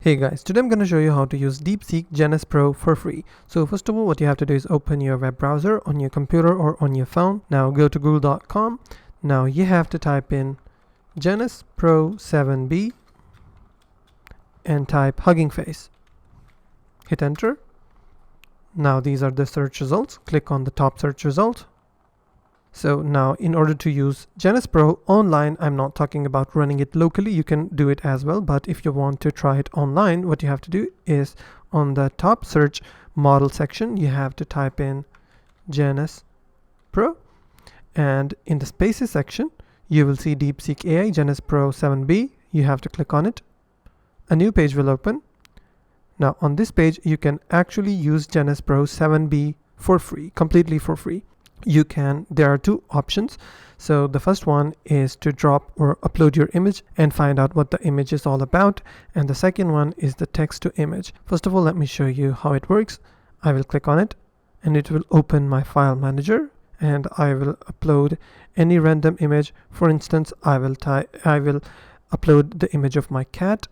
Hey guys, today I'm going to show you how to use Deepseek janus-pro for free. So first of all, what you have to do is open your web browser on your computer or on your phone. Now go to google.com. Now you have to type in janus-pro 7b and type Hugging Face. Hit enter. Now these are the search results. Click on the top search result. So now in order to use janus-pro online, I'm not talking about running it locally, you can do it as well, but if you want to try it online, what you have to do is on the top search model section, you have to type in janus-pro, and in the spaces section, you will see Deepseek AI janus-pro 7b. You have to click on it. A new page will open. Now on this page, you can actually use janus-pro 7b for free, completely for free. There are two options. So the first one is to drop or upload your image and find out what the image is all about. And the second one is the text to image. First of all, let me show you how it works. I will click on it and it will open my file manager and I will upload any random image. For instance, I will upload the image of my cat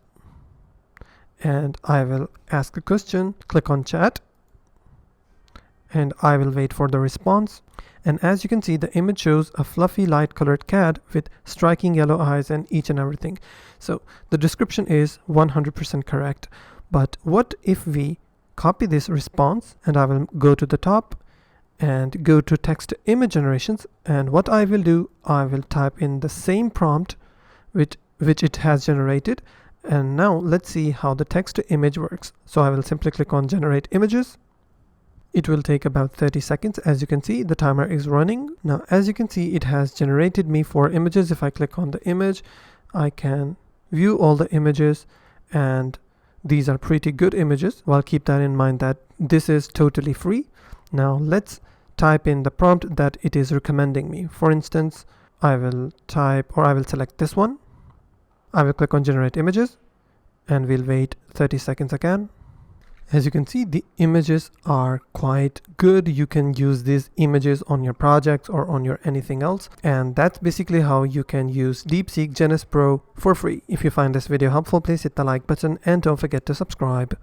and I will ask a question, click on chat, and I will wait for the response. And as you can see, the image shows a fluffy light colored cat with striking yellow eyes and each and everything. So the description is 100% correct. But what if we copy this response, and I will go to the top and go to text to image generations, and what I will do, I will type in the same prompt which it has generated. And now let's see how the text to image works. So I will simply click on generate images. It will take about 30 seconds. As you can see, the timer is running. Now, as you can see, it has generated me 4 images. If I click on the image, I can view all the images, and these are pretty good images. Well, keep that in mind that this is totally free. Now, let's type in the prompt that it is recommending me. For instance, I will select this one. I will click on generate images, and we'll wait 30 seconds again. As you can see, the images are quite good. You can use these images on your projects or on your anything else. And that's basically how you can use Deepseek janus-pro for free. If you find this video helpful, please hit the like button and don't forget to subscribe.